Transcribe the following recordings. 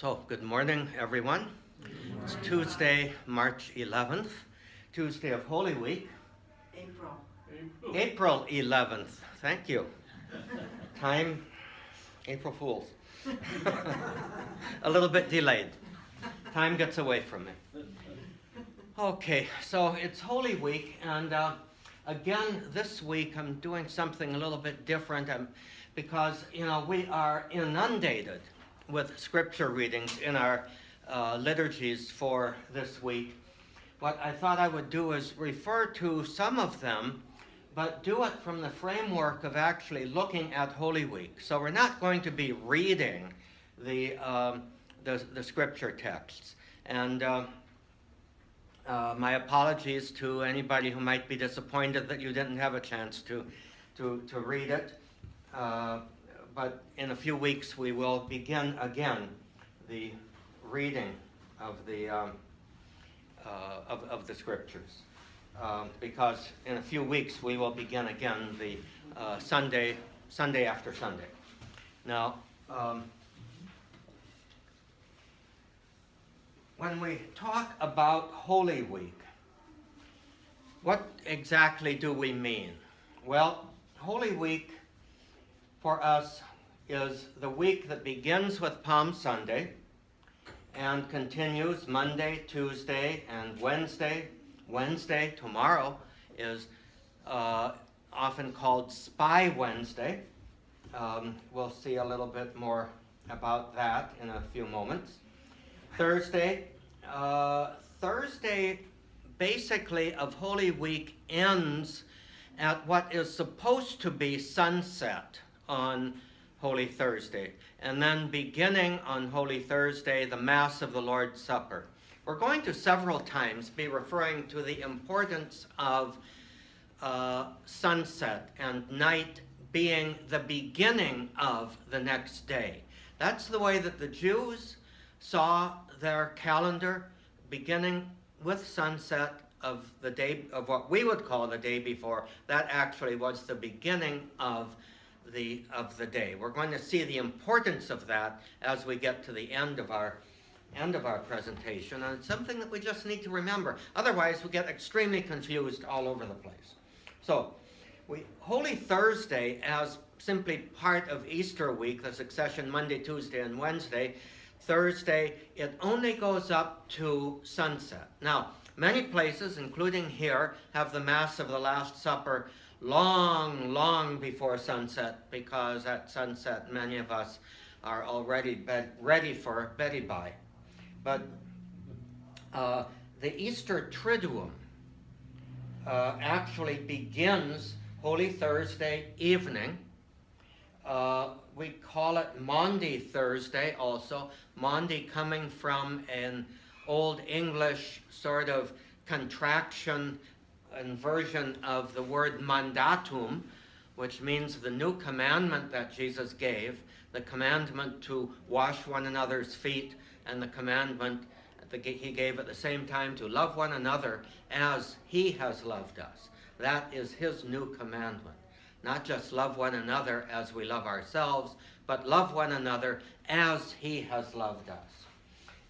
So, good morning, everyone. It's Tuesday, March 11th, Tuesday of Holy Week. April 11th. Thank you. Time, April Fools. A little bit delayed. Time gets away from me. Okay, so it's Holy Week, and again, this week I'm doing something a little bit different because, we are inundated with scripture readings in our liturgies for this week. What I thought I would do is refer to some of them, but do it from the framework of actually looking at Holy Week. So we're not going to be reading the scripture texts. And my apologies to anybody who might be disappointed that you didn't have a chance to read it. But in a few weeks we will begin again the reading of the scriptures, because in a few weeks we will begin again the Sunday after Sunday. Now, when we talk about Holy Week, what exactly do we mean? Well, Holy Week for us is the week that begins with Palm Sunday and continues Monday, Tuesday, and Wednesday. Wednesday, tomorrow, is often called Spy Wednesday. We'll see a little bit more about that in a few moments. Thursday basically of Holy Week ends at what is supposed to be sunset on Holy Thursday, and then beginning on Holy Thursday, the Mass of the Lord's Supper. We're going to several times be referring to the importance of sunset and night being the beginning of the next day. That's the way that the Jews saw their calendar, beginning with sunset of the day of what we would call the day before. That actually was the beginning of the day. We're going to see the importance of that as we get to the end of our presentation, and it's something that we just need to remember. Otherwise, we get extremely confused all over the place. So, Holy Thursday, as simply part of Easter week, the succession Monday, Tuesday, and Wednesday. Thursday, it only goes up to sunset. Now, many places, including here, have the Mass of the Last Supper long before sunset, because at sunset many of us are already ready for Betty Bye. But the Easter Triduum actually begins Holy Thursday evening. We call it Maundy Thursday also. Maundy coming from an Old English sort of contraction and version of the word mandatum, which means the new commandment that Jesus gave, the commandment to wash one another's feet, and the commandment that he gave at the same time to love one another as he has loved us. That is his new commandment. Not just love one another as we love ourselves, but love one another as he has loved us.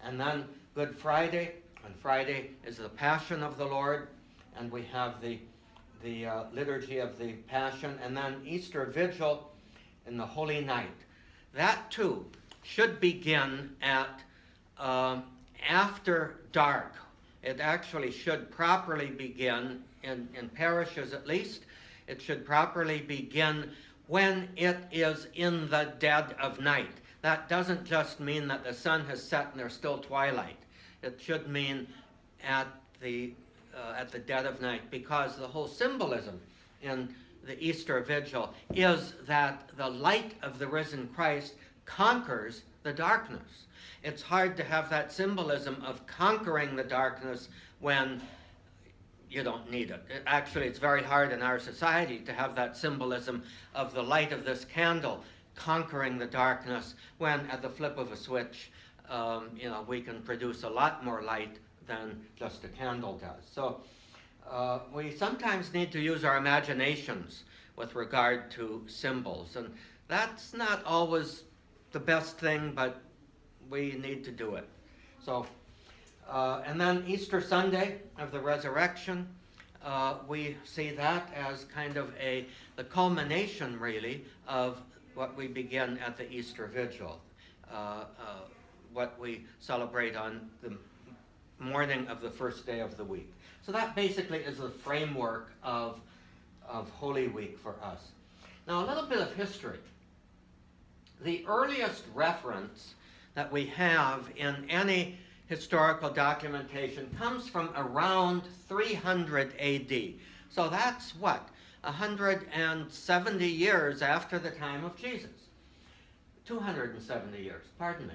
And then Good Friday, and Friday is the Passion of the Lord, and we have the liturgy of the Passion, and then Easter Vigil in the Holy Night. That too should begin at after dark. It actually should properly begin, in parishes at least, it should properly begin when it is in the dead of night. That doesn't just mean that the sun has set and there's still twilight. It should mean at the dead of night, because the whole symbolism in the Easter Vigil is that the light of the risen Christ conquers the darkness. It's hard to have that symbolism of conquering the darkness when you don't need it. Actually, it's very hard in our society to have that symbolism of the light of this candle conquering the darkness, when at the flip of a switch, we can produce a lot more light than just a candle does. So we sometimes need to use our imaginations with regard to symbols, and that's not always the best thing, but we need to do it. So, and then Easter Sunday of the Resurrection, we see that as kind of the culmination, really, of what we begin at the Easter Vigil, what we celebrate on the morning of the first day of the week. So that basically is the framework of Holy Week for us. Now, a little bit of history. The earliest reference that we have in any historical documentation comes from around 300 AD. So that's what? 170 years after the time of Jesus. 270 years, pardon me.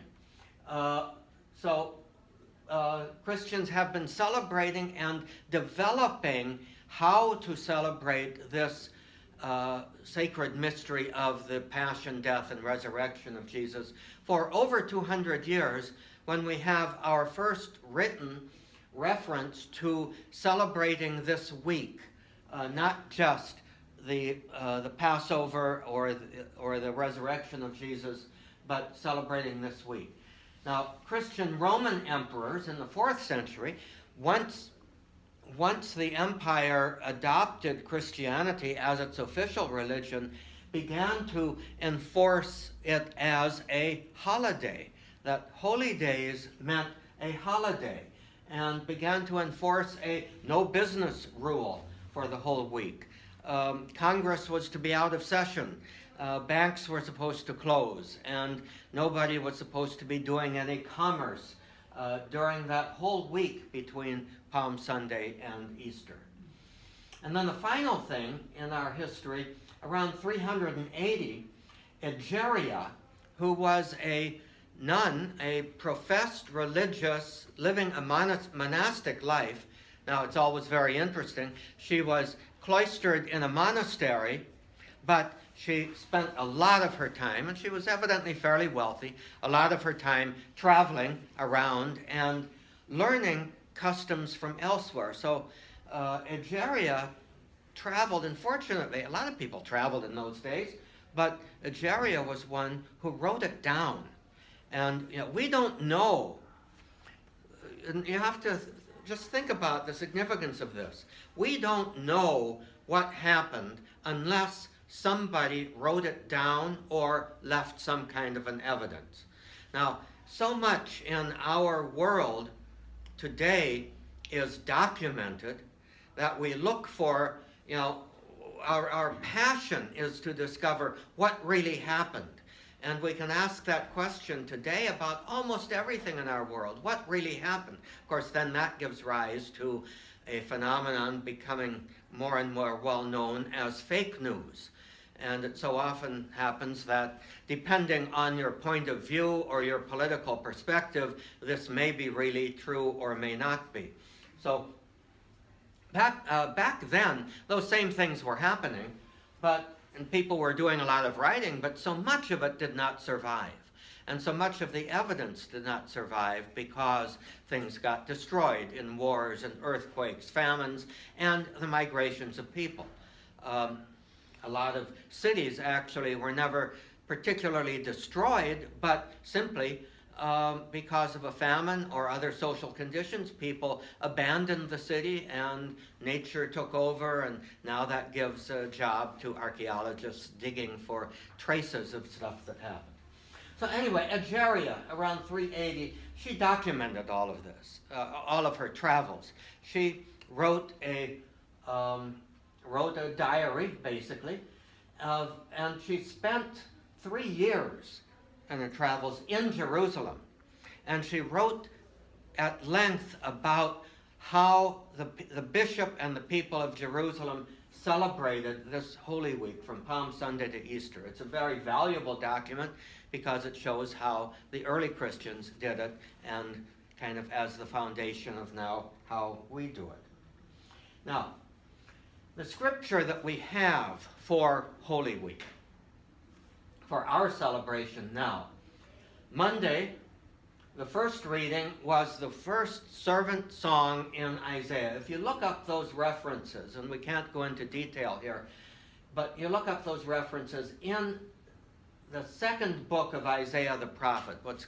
Christians have been celebrating and developing how to celebrate this sacred mystery of the passion, death, and resurrection of Jesus for over 200 years, when we have our first written reference to celebrating this week, not just the Passover or the resurrection of Jesus, but celebrating this week. Now, Christian Roman emperors in the 4th century, once the empire adopted Christianity as its official religion, began to enforce it as a holiday. That holy days meant a holiday, and began to enforce a no business rule for the whole week. Congress was to be out of session. Banks were supposed to close, and nobody was supposed to be doing any commerce during that whole week between Palm Sunday and Easter. And then the final thing in our history, around 380, Egeria, who was a nun, a professed religious, living a monastic life. Now, it's always very interesting. She was cloistered in a monastery, but she spent a lot of her time, and she was evidently fairly wealthy, a lot of her time traveling around and learning customs from elsewhere. So Egeria traveled, and fortunately, a lot of people traveled in those days, but Egeria was one who wrote it down. And we don't know, and you have to just think about the significance of this. We don't know what happened unless somebody wrote it down or left some kind of an evidence. Now, so much in our world today is documented that we look for, our passion is to discover what really happened. And we can ask that question today about almost everything in our world. What really happened? Of course, then that gives rise to a phenomenon becoming more and more well known as fake news. And it so often happens that depending on your point of view or your political perspective, this may be really true or may not be. So back then, those same things were happening, and people were doing a lot of writing, but so much of it did not survive. And so much of the evidence did not survive because things got destroyed in wars and earthquakes, famines, and the migrations of people. A lot of cities actually were never particularly destroyed, but simply because of a famine or other social conditions, people abandoned the city and nature took over, and now that gives a job to archaeologists digging for traces of stuff that happened. So anyway, Egeria, around 380, she documented all of this, all of her travels. She wrote a diary, basically, and she spent 3 years in her travels in Jerusalem. And she wrote at length about how the bishop and the people of Jerusalem celebrated this Holy Week from Palm Sunday to Easter. It's a very valuable document because it shows how the early Christians did it, and kind of as the foundation of now how we do it. Now, the scripture that we have for Holy Week, for our celebration now, Monday, the first reading was the first servant song in Isaiah. If you look up those references, and we can't go into detail here, but you look up those references in the second book of Isaiah the prophet, what's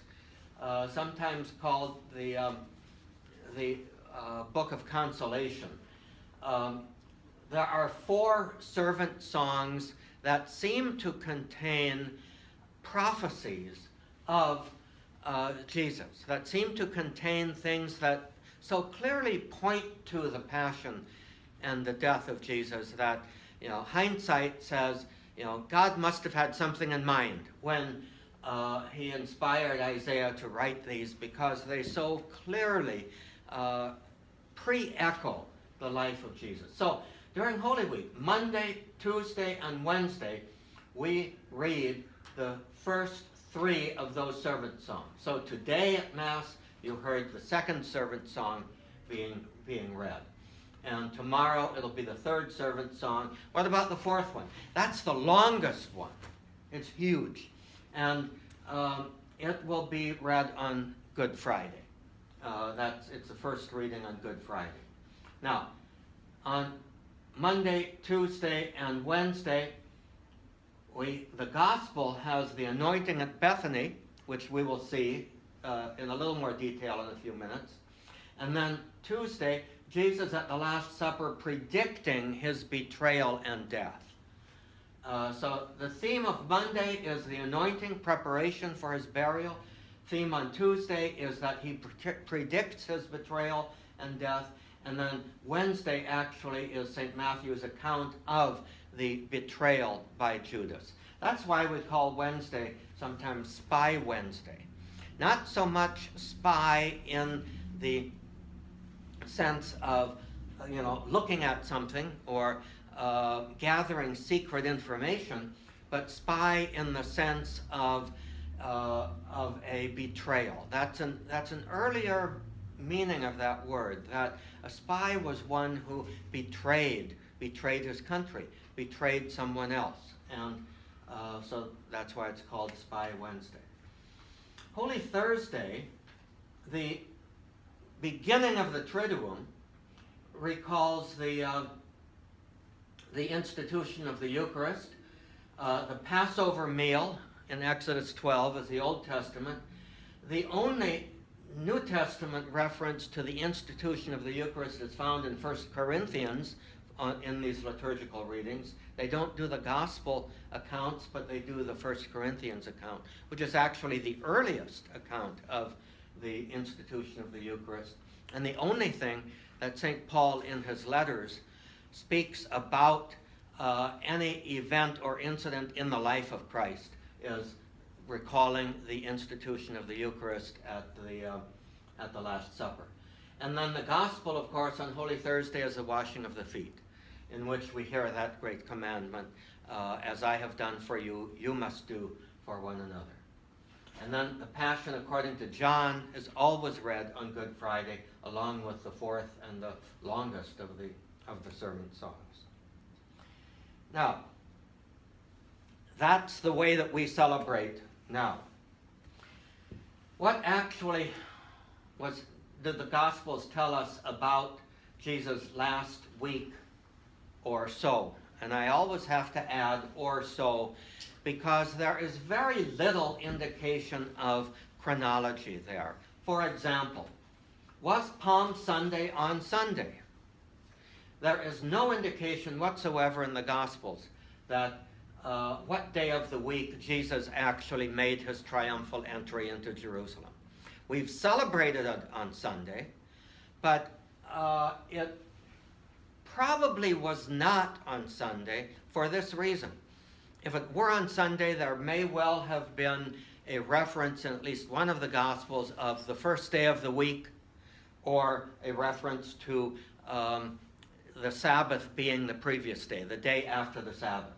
sometimes called the Book of Consolation. There are 4 servant songs that seem to contain prophecies of Jesus, that seem to contain things that so clearly point to the passion and the death of Jesus that, hindsight says, God must have had something in mind when he inspired Isaiah to write these, because they so clearly pre-echo the life of Jesus. So during Holy Week, Monday, Tuesday, and Wednesday, we read the first 3 of those servant songs. So today at Mass, you heard the second servant song being read. And tomorrow it'll be the 3rd servant song. What about the 4th one? That's the longest one. It's huge. And it will be read on Good Friday. It's the first reading on Good Friday. Now, on Monday, Tuesday, and Wednesday, the Gospel has the anointing at Bethany, which we will see in a little more detail in a few minutes. And then Tuesday, Jesus at the Last Supper predicting his betrayal and death. So the theme of Monday is the anointing, preparation for his burial. Theme on Tuesday is that he predicts his betrayal and death. And then Wednesday actually is St. Matthew's account of the betrayal by Judas. That's why we call Wednesday sometimes Spy Wednesday. Not so much spy in the sense of, looking at something or gathering secret information, but spy in the sense of a betrayal. That's an earlier meaning of that word, that a spy was one who betrayed his country, betrayed someone else. And so that's why it's called Spy Wednesday. Holy Thursday, the beginning of the Triduum, recalls the institution of the Eucharist. The Passover meal in Exodus 12 is the Old Testament. The only New Testament reference to the institution of the Eucharist is found in 1 Corinthians in these liturgical readings. They don't do the Gospel accounts, but they do the 1 Corinthians account, which is actually the earliest account of the institution of the Eucharist. And the only thing that St. Paul in his letters speaks about any event or incident in the life of Christ is recalling the institution of the Eucharist at the Last Supper. And then the Gospel, of course, on Holy Thursday is the washing of the feet, in which we hear that great commandment, as I have done for you, you must do for one another. And then the Passion according to John is always read on Good Friday, along with the 4th and the longest of the sermon songs. Now, that's the way that we celebrate now. What actually did the Gospels tell us about Jesus' last week or so? And I always have to add or so, because there is very little indication of chronology there. For example, was Palm Sunday on Sunday? There is no indication whatsoever in the Gospels that what day of the week Jesus actually made his triumphal entry into Jerusalem. We've celebrated it on Sunday, but it probably was not on Sunday for this reason. If it were on Sunday, there may well have been a reference in at least one of the Gospels of the first day of the week, or a reference to the Sabbath being the previous day, the day after the Sabbath.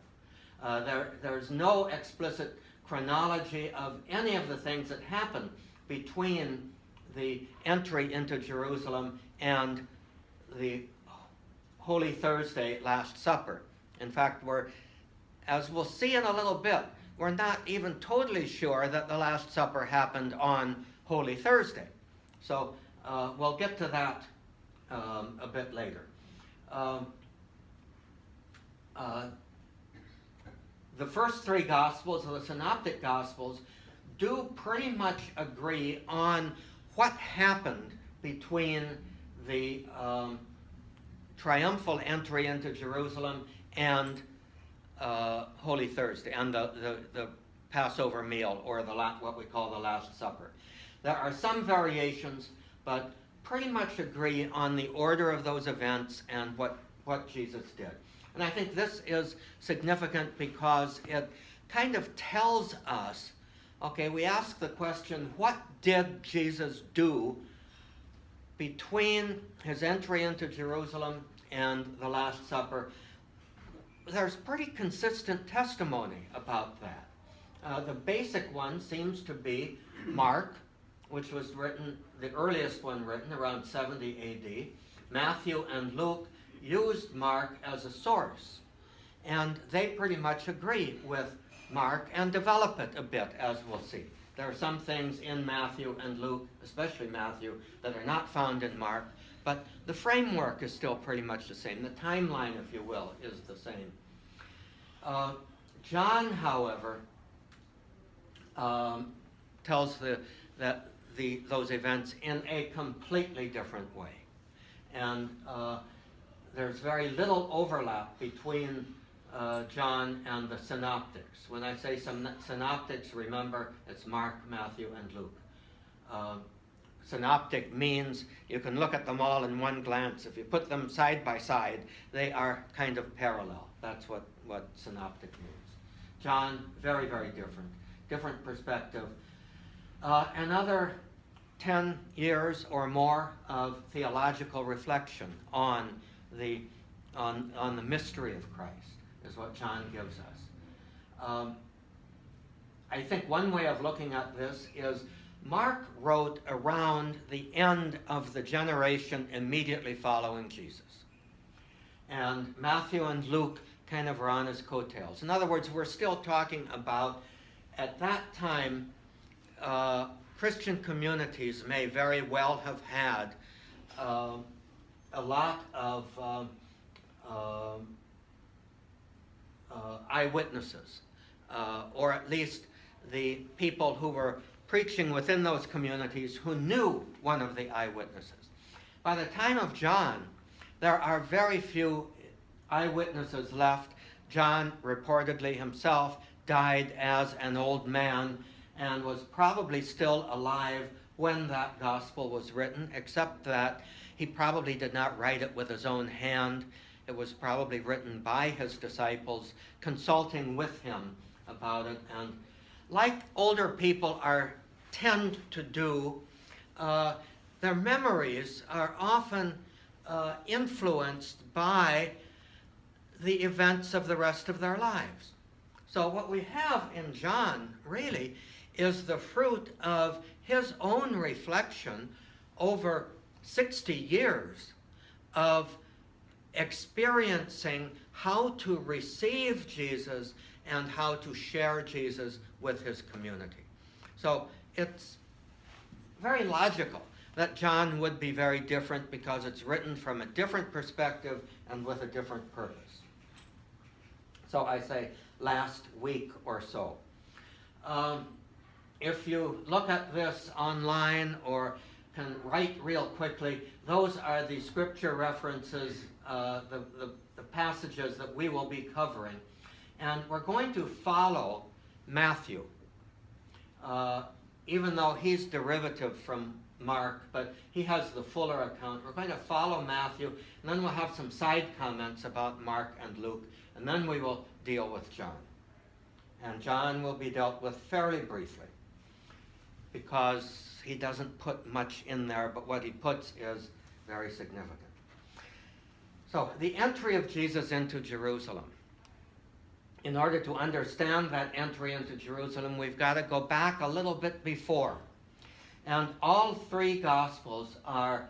There's no explicit chronology of any of the things that happened between the entry into Jerusalem and the Holy Thursday Last Supper. In fact, as we'll see in a little bit, we're not even totally sure that the Last Supper happened on Holy Thursday. So we'll get to that a bit later. The first 3 Gospels, the Synoptic Gospels, do pretty much agree on what happened between the triumphal entry into Jerusalem and Holy Thursday, and the Passover meal, or what we call the Last Supper. There are some variations, but pretty much agree on the order of those events and what Jesus did. And I think this is significant because it kind of tells us, okay, we ask the question, what did Jesus do between his entry into Jerusalem and the Last Supper? There's pretty consistent testimony about that. The basic one seems to be Mark, which was written, the earliest one written around 70 A.D. Matthew and Luke used Mark as a source, and they pretty much agree with Mark and develop it a bit, as we'll see. There are some things in Matthew and Luke, especially Matthew, that are not found in Mark, but the framework is still pretty much the same. The timeline, if you will, is the same. John, however, tells those events in a completely different way. And there's very little overlap between John and the synoptics. When I say some synoptics, remember it's Mark, Matthew, and Luke. Synoptic means you can look at them all in one glance. If you put them side by side, they are kind of parallel. That's what synoptic means. John, very, very different. Different perspective. Another 10 years or more of theological reflection on the mystery of Christ is what John gives us. I think one way of looking at this is Mark wrote around the end of the generation immediately following Jesus. And Matthew and Luke kind of are on his coattails. In other words, we're still talking about, at that time, Christian communities may very well have had a lot of eyewitnesses, or at least the people who were preaching within those communities who knew one of the eyewitnesses. By the time of John, there are very few eyewitnesses left. John reportedly himself died as an old man and was probably still alive when that gospel was written, except that he probably did not write it with his own hand. It was probably written by his disciples, consulting with him about it. And like older people tend to do, their memories are often influenced by the events of the rest of their lives. So what we have in John, really, is the fruit of his own reflection over 60 years of experiencing how to receive Jesus and how to share Jesus with his community. So it's very logical that John would be very different because it's written from a different perspective and with a different purpose. So I say last week or so. If you look at this online or can write real quickly, those are the scripture references, the passages that we will be covering. And we're going to follow Matthew, even though he's derivative from Mark, but he has the fuller account. We're going to follow Matthew, and then we'll have some side comments about Mark and Luke, and then we will deal with John. And John will be dealt with fairly briefly, because he doesn't put much in there, but what he puts is very significant. So, the entry of Jesus into Jerusalem. In order to understand that entry into Jerusalem, we've got to go back a little bit before. And all three Gospels are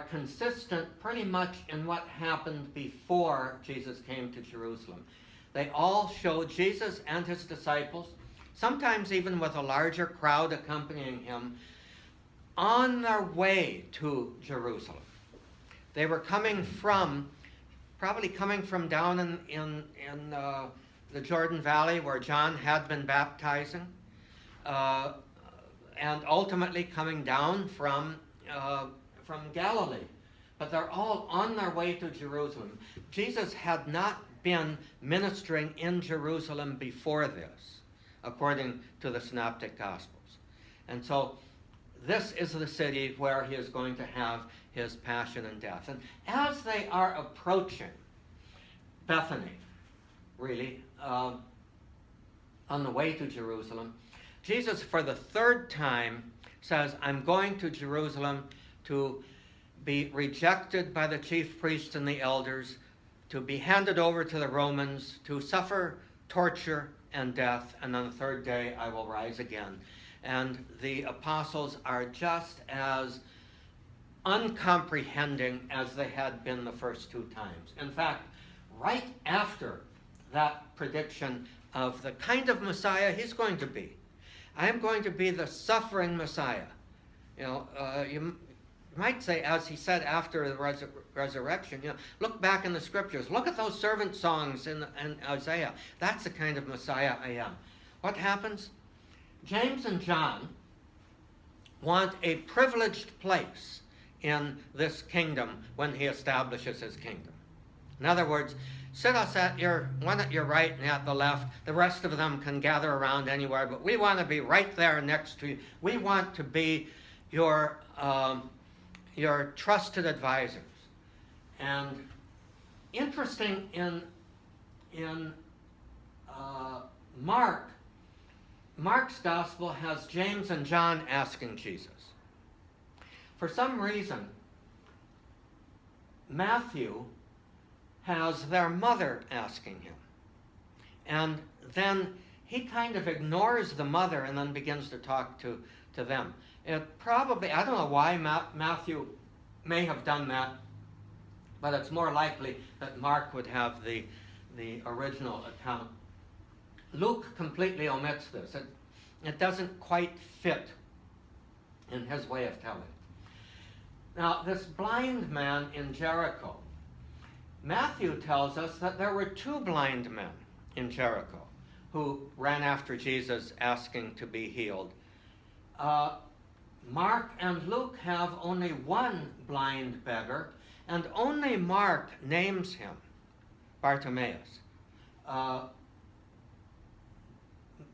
consistent pretty much in what happened before Jesus came to Jerusalem. They all show Jesus and his disciples, sometimes even with a larger crowd accompanying him, on their way to Jerusalem. They were probably coming from down in the Jordan Valley where John had been baptizing. and ultimately coming down from Galilee. But they're all on their way to Jerusalem. Jesus had not been ministering in Jerusalem before this, according to the Synoptic Gospels. And so this is the city where he is going to have his passion and death. And as they are approaching Bethany, really, on the way to Jerusalem, Jesus, for the third time, says, I'm going to Jerusalem to be rejected by the chief priests and the elders, to be handed over to the Romans, to suffer torture and death, and on the third day I will rise again. And the apostles are just as uncomprehending as they had been the first two times. In fact, right after that prediction of the kind of Messiah he's going to be, I am going to be the suffering Messiah. You might say, as he said after the resurrection, look back in the scriptures. Look at those servant songs in Isaiah. That's the kind of Messiah I am. What happens? James and John want a privileged place in this kingdom when he establishes his kingdom. In other words, sit us one at your right and at the left. The rest of them can gather around anywhere, but we want to be right there next to you. We want to be your trusted advisors. And interesting in Mark's gospel has James and John asking Jesus. For some reason, Matthew has their mother asking him. And then he kind of ignores the mother and then begins to talk to them. It probably, I don't know why Matthew may have done that, but it's more likely that Mark would have the original account. Luke completely omits this. It doesn't quite fit in his way of telling. Now, this blind man in Jericho, Matthew tells us that there were two blind men in Jericho who ran after Jesus asking to be healed. Mark and Luke have only one blind beggar, and only Mark names him, Bartimaeus.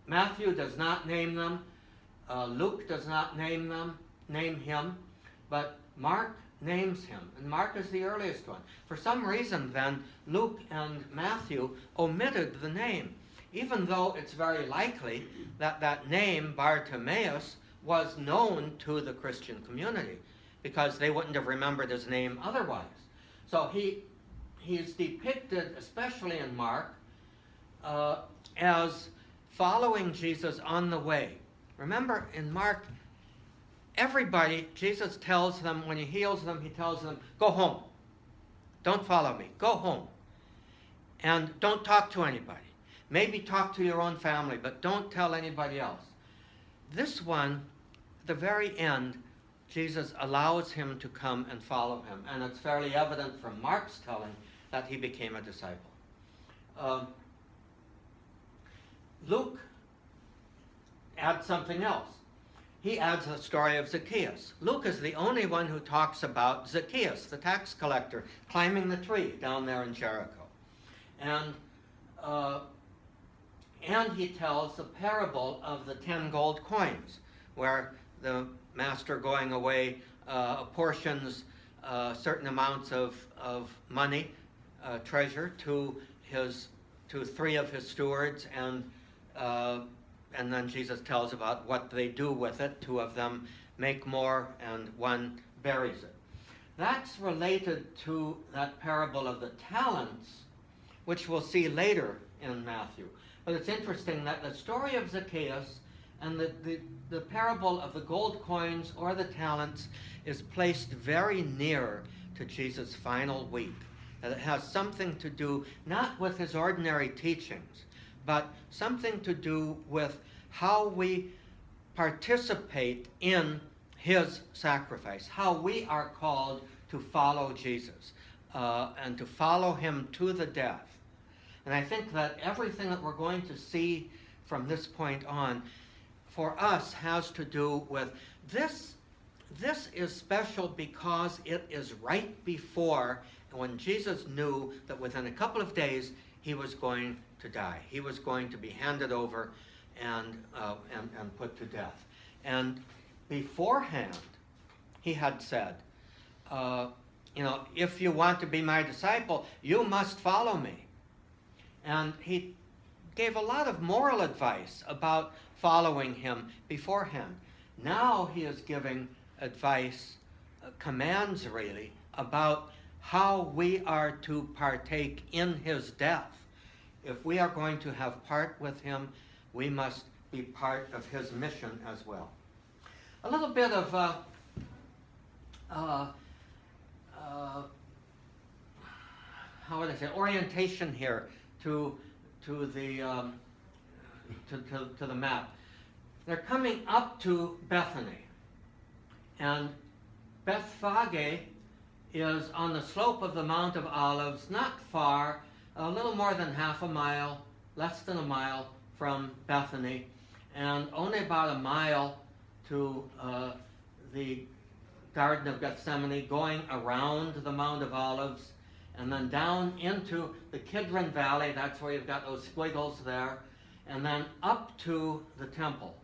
Matthew does not name them. Luke does not name him, but Mark names him, and Mark is the earliest one. For some reason, then, Luke and Matthew omitted the name, even though it's very likely that that name, Bartimaeus, was known to the Christian community, because they wouldn't have remembered his name otherwise. So he's depicted, especially in Mark, as following Jesus on the way. Remember, in Mark, everybody, Jesus tells them, when he heals them, he tells them, go home. Don't follow me. Go home. And don't talk to anybody. Maybe talk to your own family, but don't tell anybody else. This one, the very end, Jesus allows him to come and follow him. And it's fairly evident from Mark's telling that he became a disciple. Luke adds something else. He adds the story of Zacchaeus. Luke is the only one who talks about Zacchaeus, the tax collector, climbing the tree down there in Jericho. And he tells the parable of the 10 gold coins, where the master going away apportions certain amounts of money, treasure, to 3 of his stewards, and then Jesus tells about what they do with it. 2 of them make more, and 1 buries it. That's related to that parable of the talents, which we'll see later in Matthew. But it's interesting that the story of Zacchaeus and the parable of the gold coins or the talents is placed very near to Jesus' final week. That it has something to do not with his ordinary teachings, but something to do with how we participate in his sacrifice, how we are called to follow Jesus and to follow him to the death. And I think that everything that we're going to see from this point on for us has to do with this. This is special because it is right before when Jesus knew that within a couple of days he was going to die. He was going to be handed over and put to death. And beforehand, he had said, if you want to be my disciple, you must follow me. And he gave a lot of moral advice about following him beforehand. Now he is giving advice, commands really, about how we are to partake in his death. If we are going to have part with him, we must be part of his mission as well. A little bit of orientation here to the map. They're coming up to Bethany, and Bethphage is on the slope of the Mount of Olives, not far, a little more than half a mile, less than a mile from Bethany, and only about a mile to the Garden of Gethsemane, going around the Mount of Olives, and then down into the Kidron Valley. That's where you've got those squiggles there, and then up to the temple.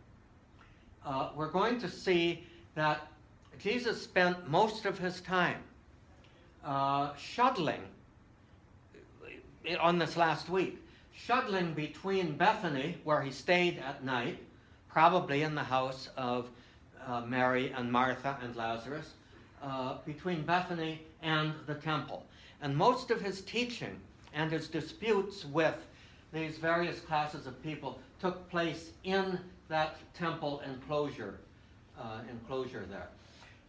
We're going to see that Jesus spent most of his time shuttling on this last week, shuttling between Bethany, where he stayed at night, probably in the house of Mary and Martha and Lazarus, between Bethany and the temple. And most of his teaching and his disputes with these various classes of people took place in that temple enclosure there.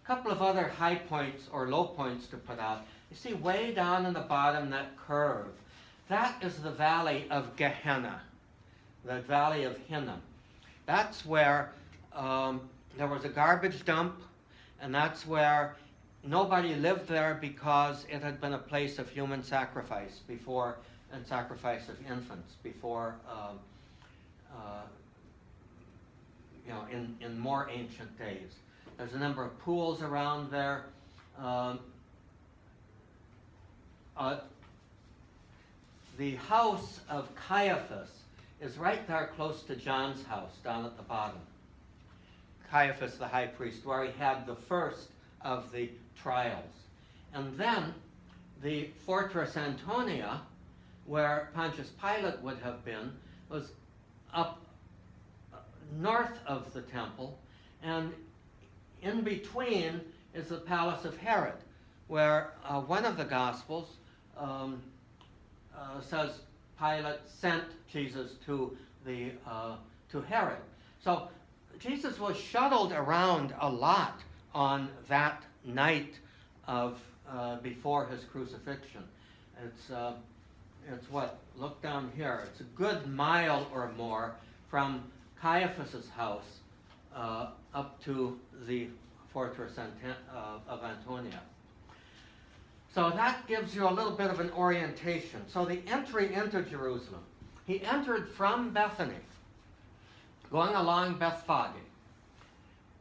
A couple of other high points or low points to put out. You see way down in the bottom, that curve. That is the valley of Gehenna, the valley of Hinnom. That's where there was a garbage dump, and that's where nobody lived there because it had been a place of human sacrifice before, and sacrifice of infants before, in more ancient days. There's a number of pools around there. The house of Caiaphas is right there close to John's house, down at the bottom. Caiaphas, the high priest, where he had the first of the trials. And then the fortress Antonia, where Pontius Pilate would have been, was up north of the temple, and in between is the palace of Herod, where one of the Gospels says Pilate sent Jesus to Herod. So Jesus was shuttled around a lot on that night of before his crucifixion. It's what? Look down here. It's a good mile or more from Caiaphas's house up to the fortress of Antonia. So that gives you a little bit of an orientation. So the entry into Jerusalem. He entered from Bethany, going along Bethphage.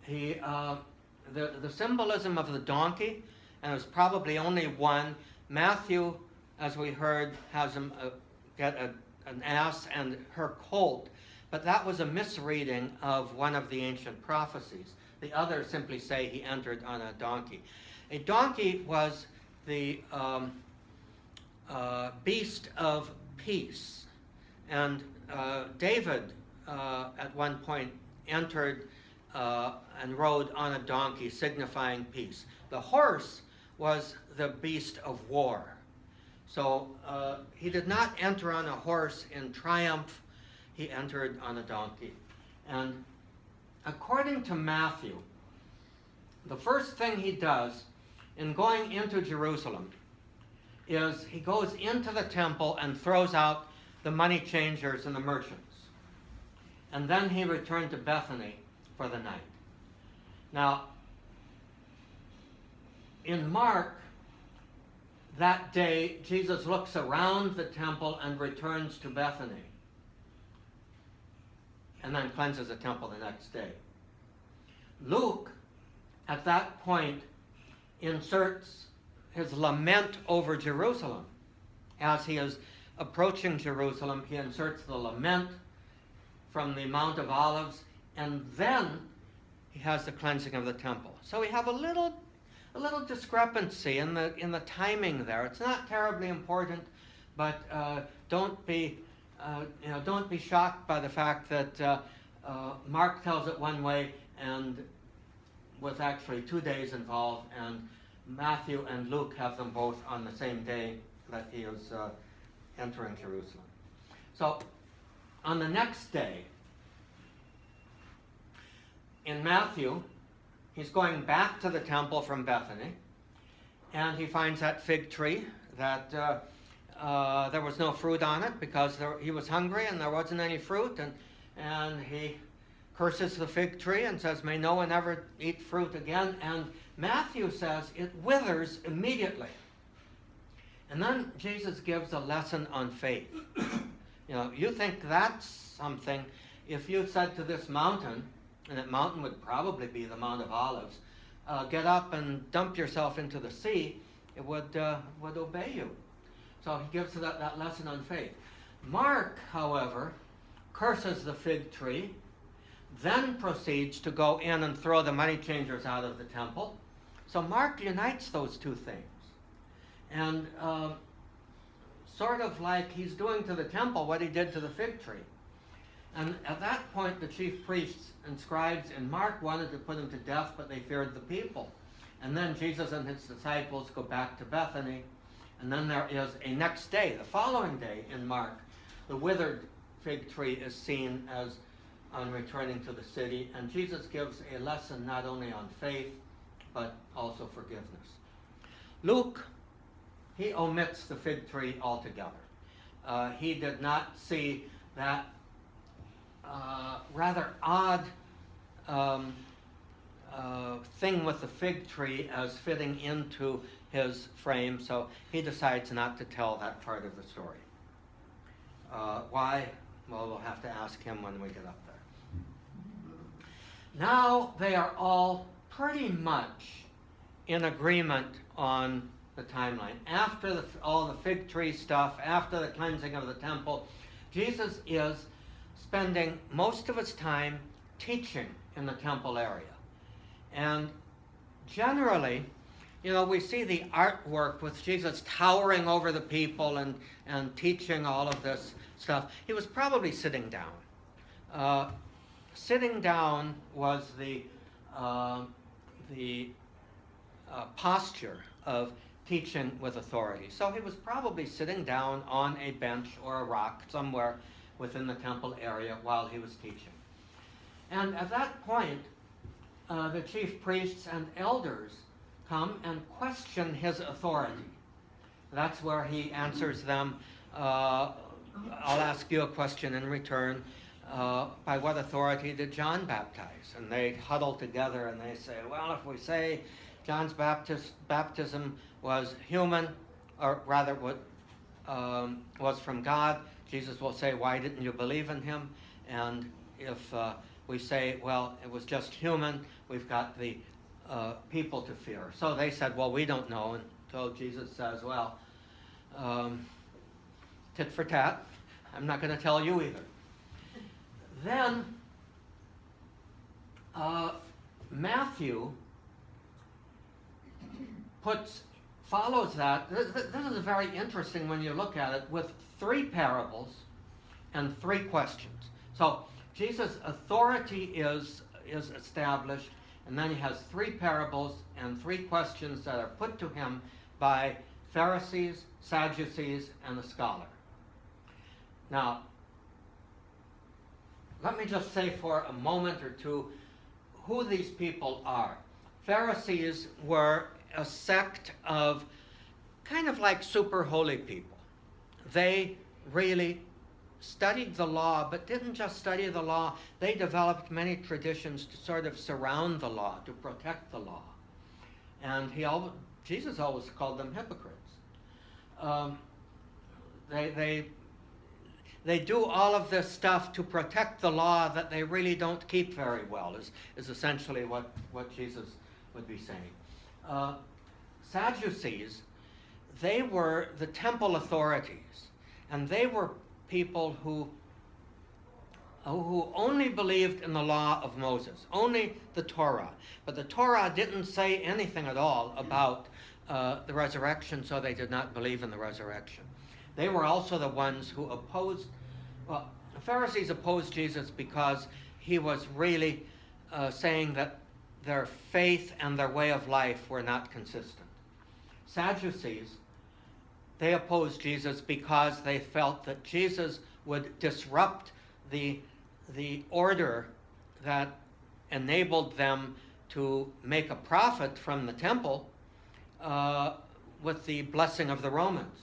The symbolism of the donkey, and there's probably only one. Matthew, as we heard, has him get an ass and her colt, but that was a misreading of one of the ancient prophecies. The others simply say he entered on a donkey. A donkey was the beast of peace, and David at one point entered and rode on a donkey, signifying peace. The horse was the beast of war. So he did not enter on a horse in triumph. He entered on a donkey. And according to Matthew, the first thing he does in going into Jerusalem is he goes into the temple and throws out the money changers and the merchants. And then he returned to Bethany for the night. Now, in Mark, that day, Jesus looks around the temple and returns to Bethany. and then cleanses the temple the next day. Luke, at that point, inserts his lament over Jerusalem. As he is approaching Jerusalem, he inserts the lament from the Mount of Olives, and then he has the cleansing of the temple. So we have a little discrepancy in the timing there. It's not terribly important, but don't be shocked by the fact that Mark tells it one way and with actually 2 days involved, and Matthew and Luke have them both on the same day that he is entering Jerusalem. So on the next day, in Matthew, he's going back to the temple from Bethany, and he finds that fig tree that there was no fruit on it because he was hungry and there wasn't any fruit, and he curses the fig tree and says, "May no one ever eat fruit again." And Matthew says it withers immediately. And then Jesus gives a lesson on faith. You think that's something. If you said to this mountain, and that mountain would probably be the Mount of Olives, get up and dump yourself into the sea, it would obey you. So he gives that lesson on faith. Mark, however, curses the fig tree, then proceeds to go in and throw the money changers out of the temple. So Mark unites those two things. And sort of like he's doing to the temple what he did to the fig tree. And at that point, the chief priests and scribes in Mark wanted to put him to death, but they feared the people. And then Jesus and his disciples go back to Bethany. And then there is a next day, the following day in Mark, the withered fig tree is seen as on returning to the city. And Jesus gives a lesson not only on faith, but also forgiveness. Luke, he omits the fig tree altogether. He did not see that rather odd thing with the fig tree as fitting into his frame, so he decides not to tell that part of the story. Why? Well, we'll have to ask him when we get up there. Now they are all pretty much in agreement on the timeline. After all the fig tree stuff, after the cleansing of the temple, Jesus is spending most of his time teaching in the temple area. And generally, we see the artwork with Jesus towering over the people and teaching all of this stuff. He was probably sitting down. Sitting down was the posture of teaching with authority. So he was probably sitting down on a bench or a rock somewhere within the temple area while he was teaching. And at that point, the chief priests and elders come and question his authority. That's where he answers them, I'll ask you a question in return. By what authority did John baptize? And they huddle together and they say, well, if we say John's baptism was human, or rather was from God, Jesus will say, why didn't you believe in him? And if we say, well, it was just human, we've got the people to fear. So they said, well, we don't know. And so Jesus says, well, tit for tat, I'm not going to tell you either. Then Matthew follows that. This is very interesting when you look at it, with 3 parables and 3 questions. So Jesus' authority is established, and then he has 3 parables and 3 questions that are put to him by Pharisees, Sadducees, and the scholar. Now, let me just say for a moment or two who these people are. Pharisees were a sect of kind of like super holy people. They really studied the law, but didn't just study the law. They developed many traditions to sort of surround the law, to protect the law. And Jesus always they do all of this stuff to protect the law that they really don't keep very well, is essentially what Jesus would be saying. Sadducees, they were the temple authorities, and they were people who only believed in the law of Moses, only the Torah. But the Torah didn't say anything at all about the resurrection, so they did not believe in the resurrection. They were also the ones who opposed, well, the Pharisees opposed Jesus because he was really saying that their faith and their way of life were not consistent. Sadducees, they opposed Jesus because they felt that Jesus would disrupt the order that enabled them to make a profit from the temple with the blessing of the Romans.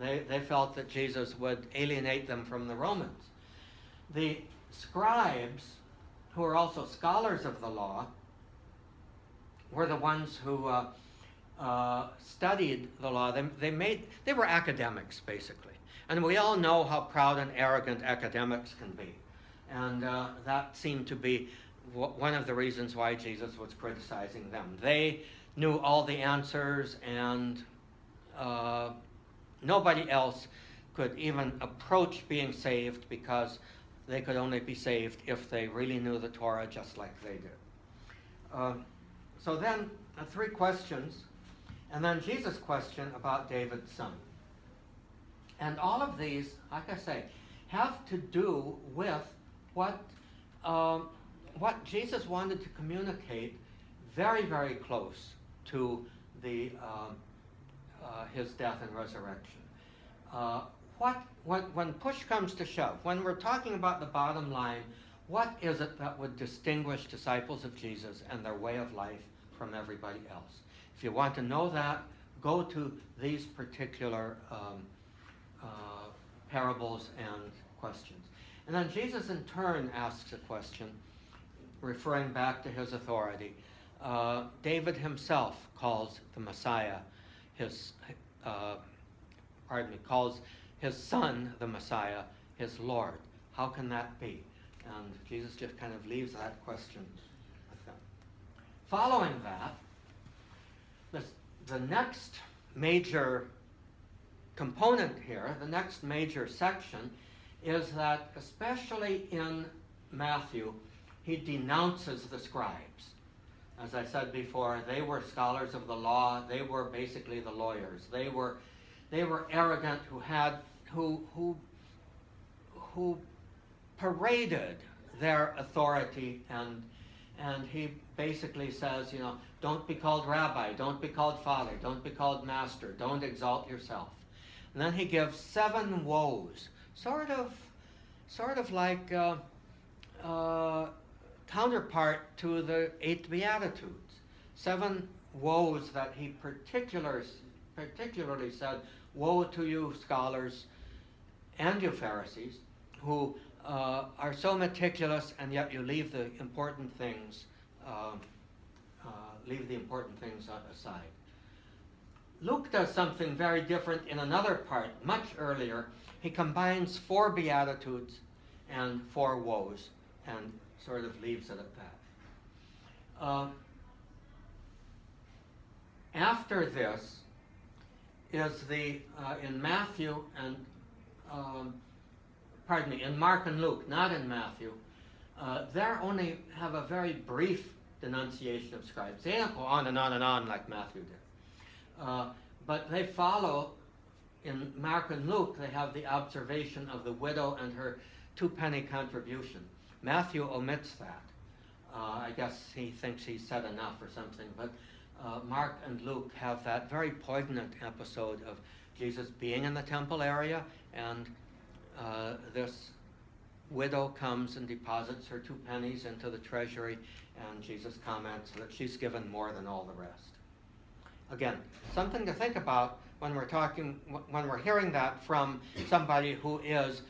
They felt that Jesus would alienate them from the Romans. The scribes, who were also scholars of the law, were the ones who studied the law. They were academics, basically. And we all know how proud and arrogant academics can be. And that seemed to be one of the reasons why Jesus was criticizing them. They knew all the answers, and nobody else could even approach being saved, because they could only be saved if they really knew the Torah just like they did. So then, 3 questions, and then Jesus' question about David's son. And all of these, like I say, have to do with what Jesus wanted to communicate very, very close to his death and resurrection. When push comes to shove, when we're talking about the bottom line, what is it that would distinguish disciples of Jesus and their way of life from everybody else? If you want to know that, go to these particular parables and questions. And then Jesus in turn asks a question, referring back to his authority. David himself calls the Messiah calls his son, the Messiah, his Lord. How can that be? And Jesus just kind of leaves that question with them. Following that, the next major component here, the next major section, is that especially in Matthew, he denounces the scribes. As I said before, they were scholars of the law. They were basically the lawyers. They were arrogant, who paraded their authority, and he basically says, don't be called rabbi, don't be called father, don't be called master, don't exalt yourself. And then he gives 7 woes, sort of like counterpart to the 8 Beatitudes. 7 woes that he particularly said, woe to you scholars and you Pharisees, who are so meticulous, and yet you leave the important things aside. Luke does something very different in another part, much earlier. He combines 4 Beatitudes and 4 woes, and sort of leaves it at that. After this is in Matthew and in Mark and Luke, not in Matthew, they only have a very brief denunciation of scribes. They don't go on and on and on like Matthew did. But they follow, in Mark and Luke, they have the observation of the widow and her 2-penny contribution. Matthew omits that. I guess he thinks he said enough or something, but Mark and Luke have that very poignant episode of Jesus being in the temple area, and this widow comes and deposits her 2 pennies into the treasury, and Jesus comments that she's given more than all the rest. Again, something to think about when we're hearing that from somebody who is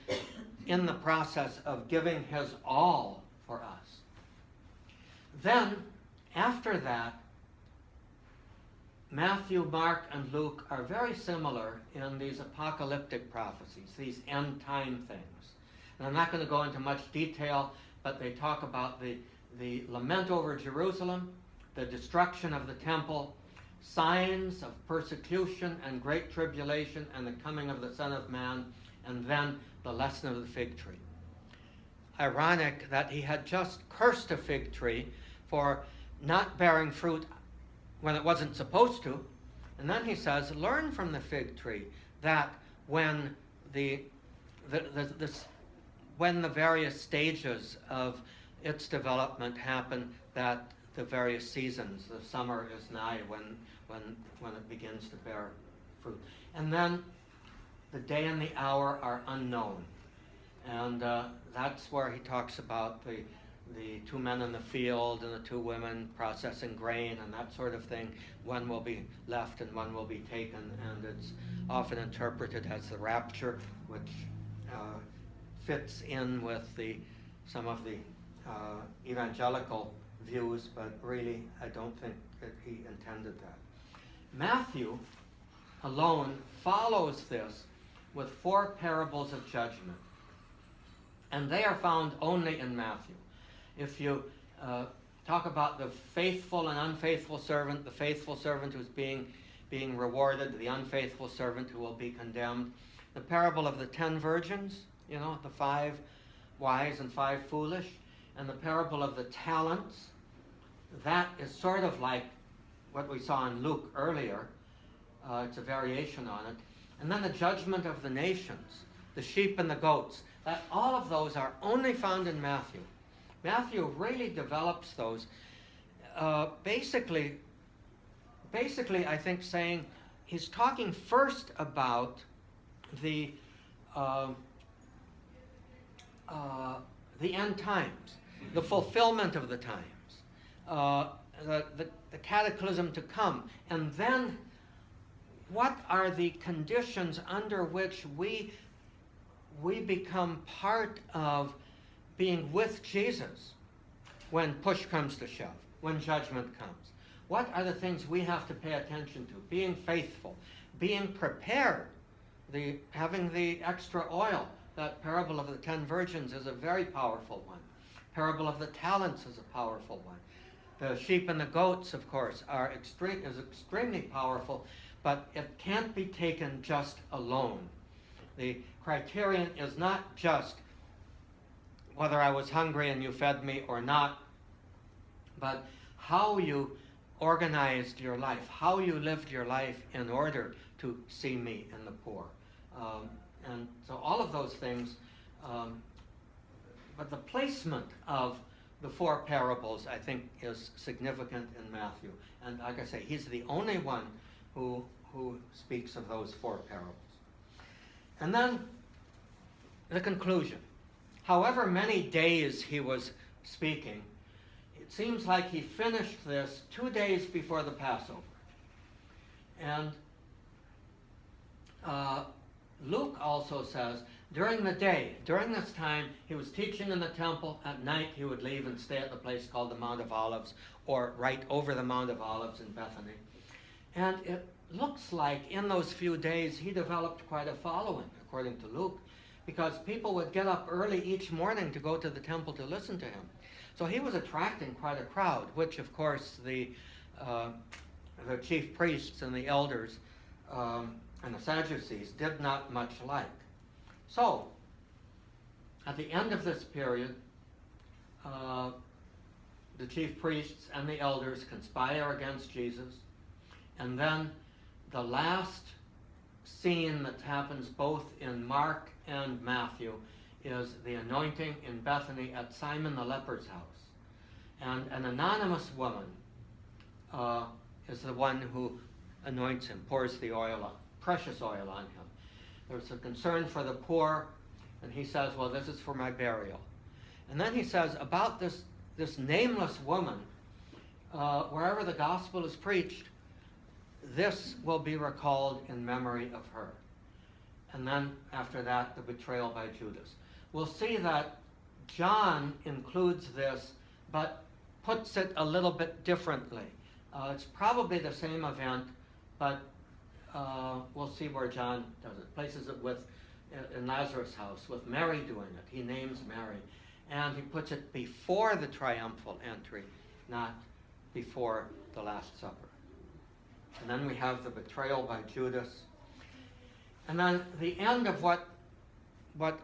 in the process of giving his all for us. Then, after that, Matthew, Mark, and Luke are very similar in these apocalyptic prophecies, these end time things. And I'm not going to go into much detail, but they talk about the lament over Jerusalem, the destruction of the temple, signs of persecution and great tribulation, and the coming of the Son of Man, and then the lesson of the fig tree. Ironic that he had just cursed a fig tree for not bearing fruit when it wasn't supposed to. And then he says, learn from the fig tree that when the various stages of its development happen, that the various seasons, the summer is nigh when it begins to bear fruit. And then the day and the hour are unknown. And that's where he talks about the two men in the field and the two women processing grain and that sort of thing. One will be left and one will be taken, and it's often interpreted as the rapture, which fits in with some of the evangelical views, but really I don't think that he intended that. Matthew alone follows this with 4 parables of judgment, and they are found only in Matthew. If you talk about the faithful and unfaithful servant, the faithful servant who's being rewarded, the unfaithful servant who will be condemned, the parable of the 10 virgins, the 5 wise and 5 foolish, and the parable of the talents, that is sort of like what we saw in Luke earlier. It's a variation on it. And then the judgment of the nations, the sheep and the goats, that all of those are only found in Matthew. Matthew really develops those, basically, I think, saying he's talking first about the end times, the fulfillment of the times, the cataclysm to come, and then what are the conditions under which we become part of being with Jesus when push comes to shove, when judgment comes. What are the things we have to pay attention to? Being faithful, being prepared, having the extra oil. That parable of the 10 virgins is a very powerful one. Parable of the talents is a powerful one. The sheep and the goats, of course, is extremely powerful, but it can't be taken just alone. The criterion is not just whether I was hungry and you fed me or not, but how you organized your life, how you lived your life in order to see me in the poor. And so all of those things, but the placement of the 4 parables, I think, is significant in Matthew. And like I say, he's the only one who speaks of those 4 parables. And then the conclusion. However many days he was speaking, it seems like he finished this 2 days before the Passover. And Luke also says, during the day, during this time, he was teaching in the temple. At night, he would leave and stay at the place called the Mount of Olives, or right over the Mount of Olives in Bethany. And it looks like in those few days, he developed quite a following, according to Luke, because people would get up early each morning to go to the temple to listen to him. So he was attracting quite a crowd, which, of course, the chief priests and the elders and the Sadducees did not much like. So, at the end of this period, the chief priests and the elders conspire against Jesus, and then the last scene that happens both in Mark and Matthew is the anointing in Bethany at Simon the leper's house. And an anonymous woman is the one who anoints him, pours the oil, precious oil on him. There's a concern for the poor, and he says, well, this is for my burial. And then he says about this nameless woman, wherever the gospel is preached, this will be recalled in memory of her. And then after that, the betrayal by Judas. We'll see that John includes this, but puts it a little bit differently. It's probably the same event, but we'll see where John does it. Places it in Lazarus' house with Mary doing it. He names Mary. And he puts it before the triumphal entry, not before the Last Supper. And then we have the betrayal by Judas. And then the end of what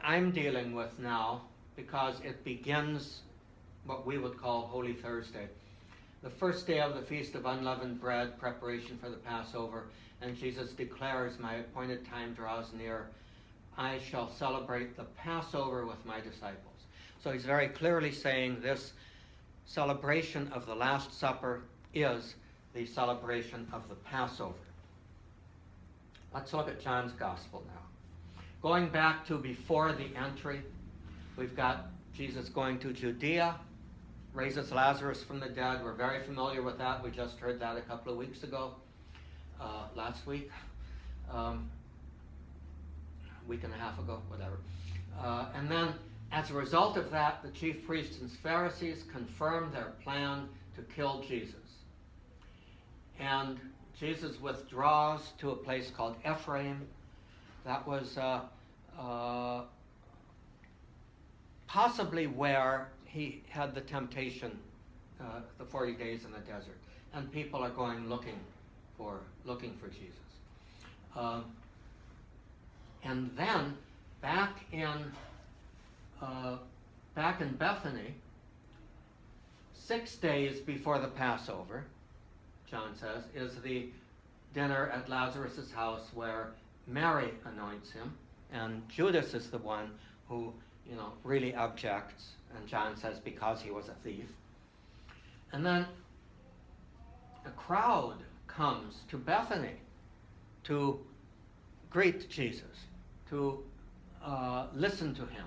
I'm dealing with now, because it begins what we would call Holy Thursday. The first day of the Feast of Unleavened Bread, preparation for the Passover, and Jesus declares, my appointed time draws near. I shall celebrate the Passover with my disciples. So he's very clearly saying this celebration of the Last Supper is the celebration of the Passover. Let's look at John's Gospel now. Going back to before the entry, we've got Jesus going to Judea, raises Lazarus from the dead. We're very familiar with that. We just heard that a couple of weeks ago, last week, week and a half ago, whatever. And then, as a result of that, the chief priests and Pharisees confirmed their plan to kill Jesus. And Jesus withdraws to a place called Ephraim. That was possibly where he had the temptation, the 40 days in the desert. And people are going looking for Jesus. And then back in Bethany, 6 days before the Passover, John says, is the dinner at Lazarus' house where Mary anoints him, and Judas is the one who, really objects, and John says because he was a thief. And then a crowd comes to Bethany to greet Jesus, to listen to him.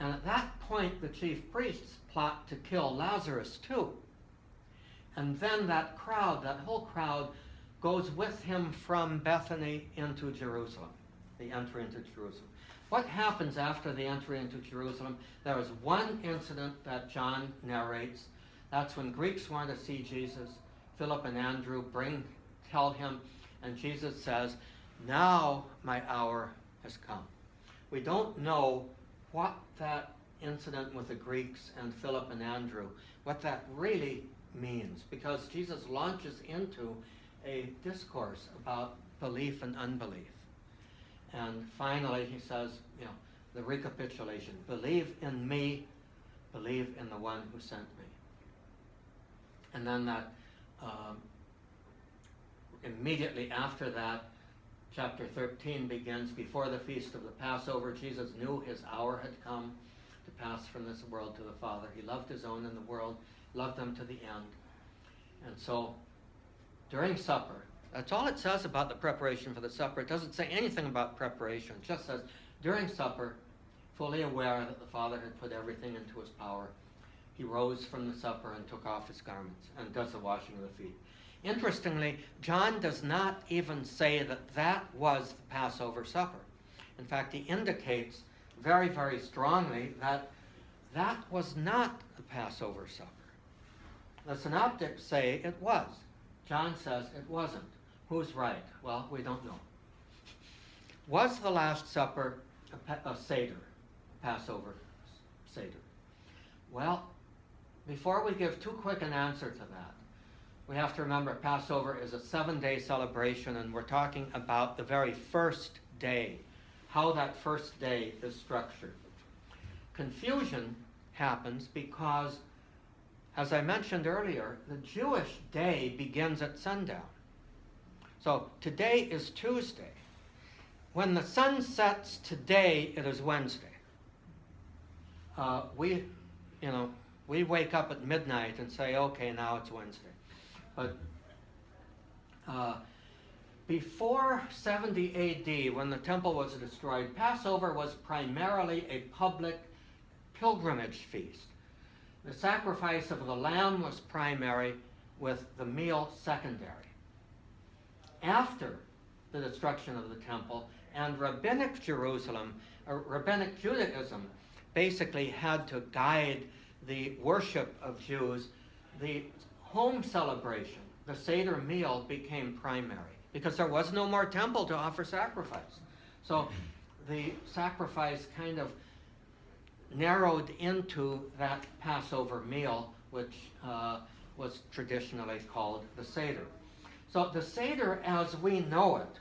And at that point, the chief priests plot to kill Lazarus too. And then that whole crowd, goes with him from Bethany into Jerusalem, the entry into Jerusalem. What happens after the entry into Jerusalem? There is one incident that John narrates. That's when Greeks want to see Jesus. Philip and Andrew tell him, and Jesus says, now my hour has come. We don't know what that incident with the Greeks and Philip and Andrew, what that really means, because Jesus launches into a discourse about belief and unbelief. And finally he says, the recapitulation, believe in me, believe in the one who sent me. And then that immediately after that, chapter 13 begins. Before the feast of the Passover, Jesus knew his hour had come to pass from this world to the Father. He loved his own in the world, loved them to the end. And so during supper, that's all it says about the preparation for the supper. It doesn't say anything about preparation. It just says, during supper, fully aware that the Father had put everything into his power, he rose from the supper and took off his garments and does the washing of the feet. Interestingly, John does not even say that was the Passover supper. In fact, he indicates very, very strongly that was not the Passover supper. The synoptics say it was. John says it wasn't. Who's right? Well, we don't know. Was the Last Supper a Seder, Passover Seder? Well, before we give too quick an answer to that, we have to remember Passover is a 7-day celebration, and we're talking about the very first day, how that first day is structured. Confusion happens because, as I mentioned earlier, the Jewish day begins at sundown. So today is Tuesday. When the sun sets today, it is Wednesday. We wake up at midnight and say, okay, now it's Wednesday. But before 70 AD, when the temple was destroyed, Passover was primarily a public pilgrimage feast. The sacrifice of the lamb was primary, with the meal secondary. After the destruction of the temple, and rabbinic Judaism basically had to guide the worship of Jews, the home celebration, the Seder meal, became primary. because there was no more temple to offer sacrifice. So the sacrifice kind of narrowed into that Passover meal, which was traditionally called the Seder. So the Seder as we know it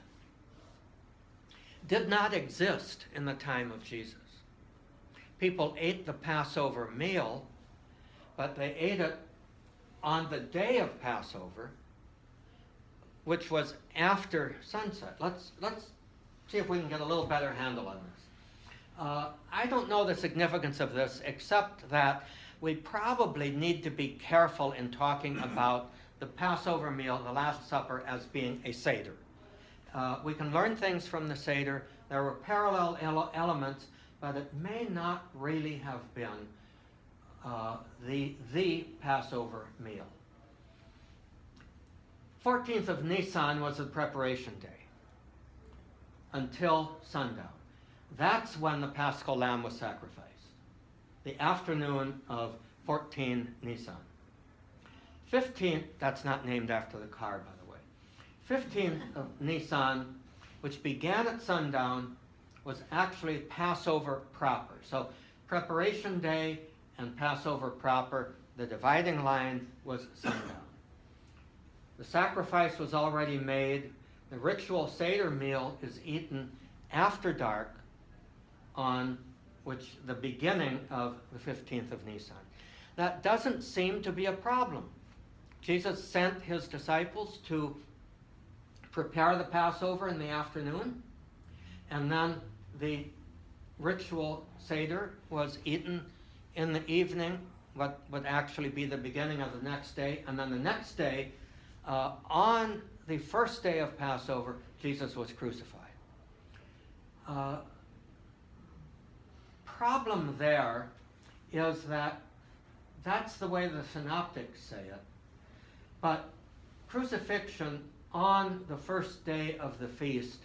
did not exist in the time of Jesus. People ate the Passover meal, but they ate it on the day of Passover, which was after sunset. Let's see if we can get a little better handle on this. I don't know the significance of this, except that we probably need to be careful in talking about the Passover meal, the Last Supper, as being a Seder. We can learn things from the Seder. There were parallel elements, but it may not really have been the Passover meal. 14th of Nisan was the preparation day until sundown. That's when the Paschal Lamb was sacrificed, the afternoon of 14 Nisan. 15th, that's not named after the car, by the way. 15th of Nisan, which began at sundown, was actually Passover proper. So preparation day and Passover proper, the dividing line was sundown. The sacrifice was already made. The ritual Seder meal is eaten after dark on the beginning of the 15th of Nisan. That doesn't seem to be a problem. Jesus sent his disciples to prepare the Passover in the afternoon, and then the ritual Seder was eaten in the evening, what would actually be the beginning of the next day, and then the next day, on the first day of Passover, Jesus was crucified. Problem there is that that's the way the synoptics say it, but crucifixion on the first day of the feast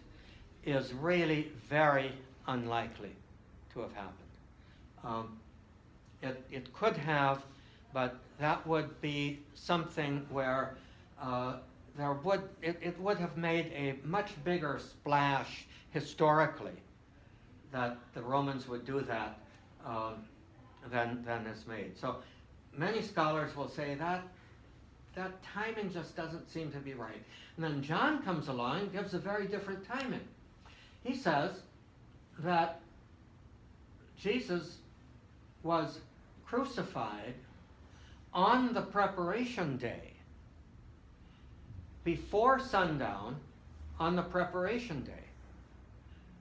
is really very unlikely to have happened. It could have, but that would be something where it would have made a much bigger splash historically that the Romans would do that than is made. So many scholars will say that timing just doesn't seem to be right. And then John comes along and gives a very different timing. He says that Jesus was crucified on the preparation day, before sundown on the preparation day,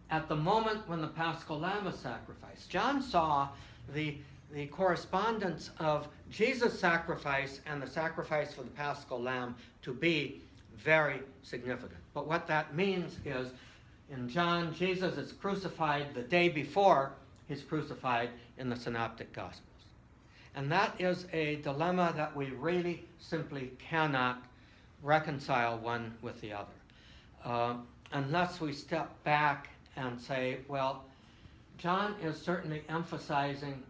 at the moment when the Paschal Lamb was sacrificed. John saw the correspondence of Jesus' sacrifice and the sacrifice for the Paschal Lamb to be very significant. But what that means is, in John, Jesus is crucified the day before he's crucified in the Synoptic Gospels. And that is a dilemma that we really simply cannot reconcile one with the other. Unless we step back and say, well, John is certainly emphasizing,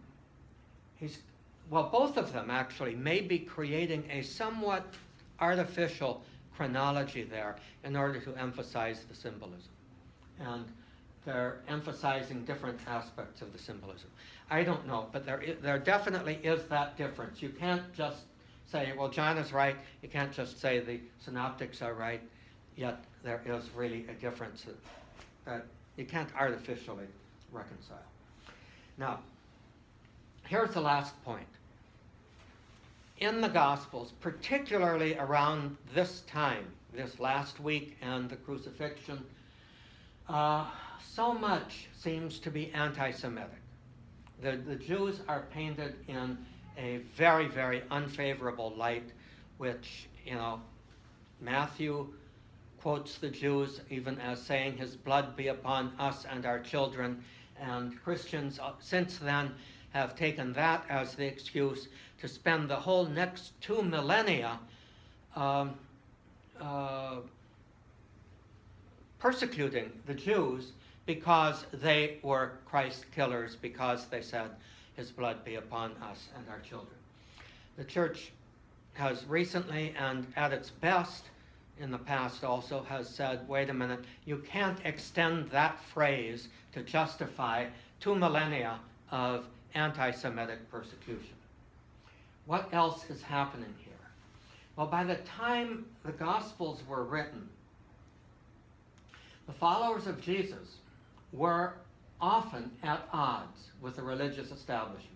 both of them actually may be creating a somewhat artificial chronology there in order to emphasize the symbolism. And they're emphasizing different aspects of the symbolism. I don't know, but there definitely is that difference. You can't just say, well, John is right. You can't just say the synoptics are right, yet there is really a difference that you can't artificially reconcile. Now, here's the last point. In the Gospels, particularly around this time, this last week and the crucifixion, so much seems to be anti-Semitic. The Jews are painted in a very, very unfavorable light, which, Matthew quotes the Jews even as saying, his blood be upon us and our children, and Christians since then have taken that as the excuse to spend the whole next 2 millennia persecuting the Jews because they were Christ killers, because they said, his blood be upon us and our children. The church has recently and at its best in the past also has said, wait a minute, you can't extend that phrase to justify 2 millennia of anti-Semitic persecution. What else is happening here? Well, by the time the Gospels were written, the followers of Jesus were often at odds with the religious establishment.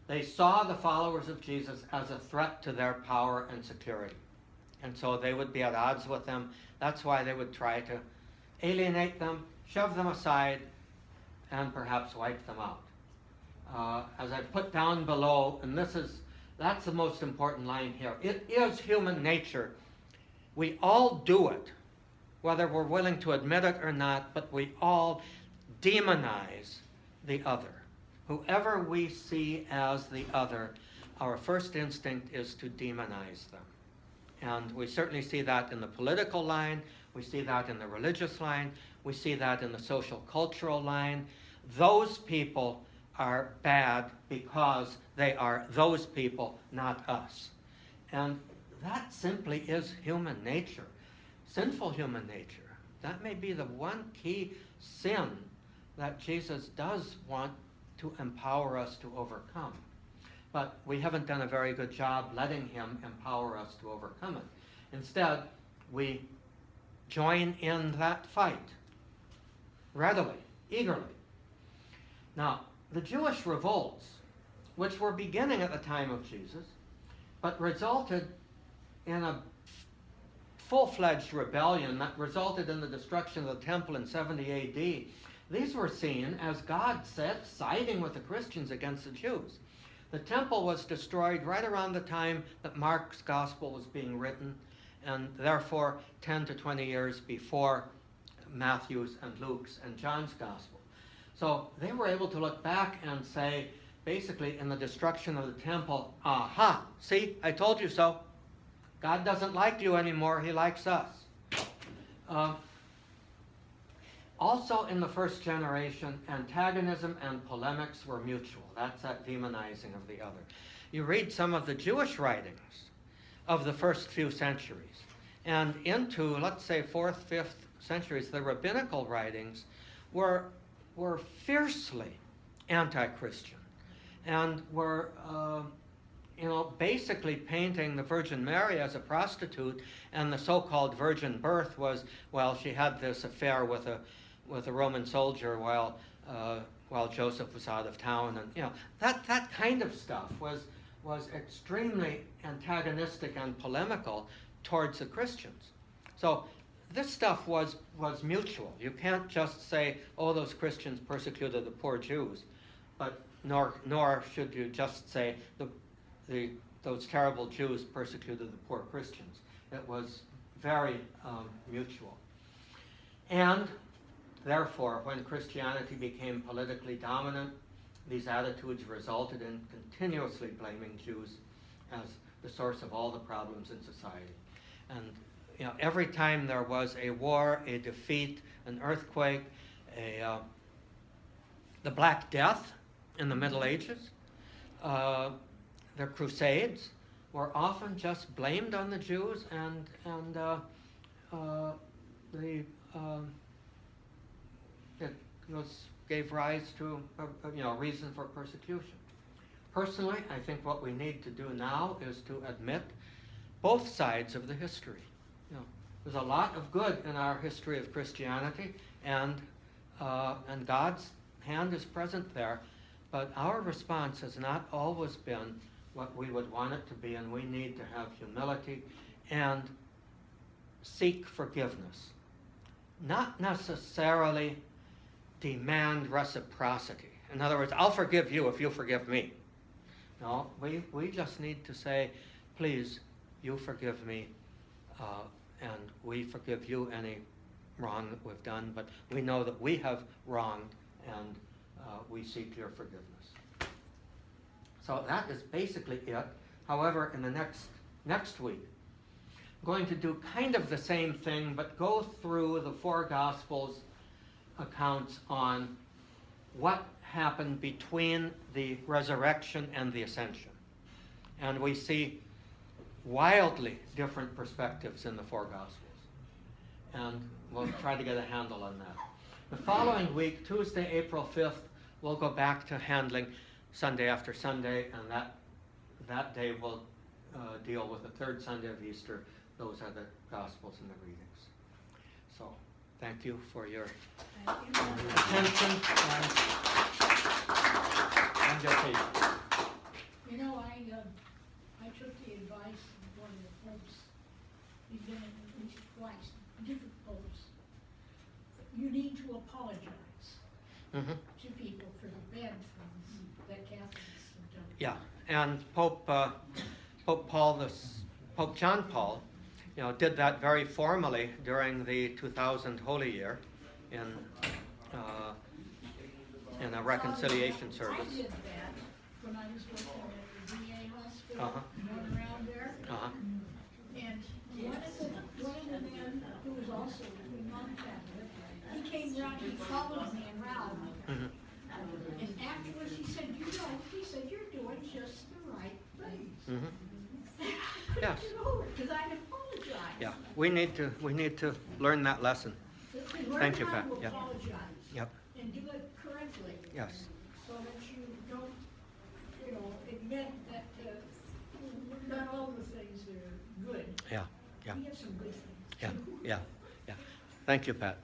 They saw the followers of Jesus as a threat to their power and security. And so they would be at odds with them. That's why they would try to alienate them, shove them aside, and perhaps wipe them out. As I put down below, and that's the most important line here. It is human nature. We all do it, whether we're willing to admit it or not, but we all demonize the other. Whoever we see as the other, our first instinct is to demonize them. And we certainly see that in the political line, we see that in the religious line, we see that in the social cultural line. Those people are bad because they are those people, not us. And that simply is human nature, sinful human nature. That may be the one key sin that Jesus does want to empower us to overcome. But we haven't done a very good job letting him empower us to overcome it. Instead, we join in that fight readily, eagerly. Now, the Jewish revolts, which were beginning at the time of Jesus, but resulted in a full-fledged rebellion that resulted in the destruction of the temple in 70 AD, these were seen as God said, siding with the Christians against the Jews. The temple was destroyed right around the time that Mark's gospel was being written, and therefore 10 to 20 years before Matthew's and Luke's and John's gospel. So they were able to look back and say, basically in the destruction of the temple, aha, see, I told you so. God doesn't like you anymore, he likes us. Also in the first generation, antagonism and polemics were mutual. That's that demonizing of the other. You read some of the Jewish writings of the first few centuries, and into, let's say, 4th, 5th centuries, the rabbinical writings were fiercely anti-Christian and were basically painting the Virgin Mary as a prostitute, and the so-called virgin birth was, well, she had this affair with a Roman soldier while Joseph was out of town, and that kind of stuff was extremely antagonistic and polemical towards the Christians. So this stuff was mutual. You can't just say, oh, those Christians persecuted the poor Jews, but nor should you just say those terrible Jews persecuted the poor Christians. It was very mutual. And therefore, when Christianity became politically dominant, these attitudes resulted in continuously blaming Jews as the source of all the problems in society. And every time there was a war, a defeat, an earthquake, the Black Death in the Middle Ages, the Crusades were often just blamed on the Jews, and it gave rise to a reason for persecution. Personally, I think what we need to do now is to admit both sides of the history. There's a lot of good in our history of Christianity, and God's hand is present there, but our response has not always been what we would want it to be, and we need to have humility and seek forgiveness. Not necessarily demand reciprocity. In other words, I'll forgive you if you forgive me. No, we just need to say, please, you forgive me, and we forgive you any wrong that we've done, but we know that we have wronged, and we seek your forgiveness. So that is basically it. However, in the next week, I'm going to do kind of the same thing, but go through the 4 Gospels accounts on what happened between the resurrection and the ascension. And we see wildly different perspectives in the four Gospels. And we'll try to get a handle on that. The following week, Tuesday, April 5th, we'll go back to handling Sunday after Sunday, and that day we'll deal with the third Sunday of Easter. Those are the Gospels and the readings. So, thank you for your attention and your patience. You know, I took the advice of one of the popes. He's been in at least twice, different popes. You need to apologize to people for the bad things that Catholics have done. Yeah, and Pope John Paul, did that very formally during the 2000 Holy Year in a reconciliation service. I did that when I was working at the VA hospital, going around there. And one of the men who was also non-Catholic, he came around, he followed me around. And afterwards he said, you're doing just the right thing. Yes. Because I apologize. Yeah, we need to learn that lesson. Thank you, Pat. Learn how to Yeah. apologize. Yep. And do it correctly. Yes. So that you don't, admit that not all the things are good. Yeah. Yeah. We have some good things. Yeah. Yeah. Yeah. Thank you, Pat.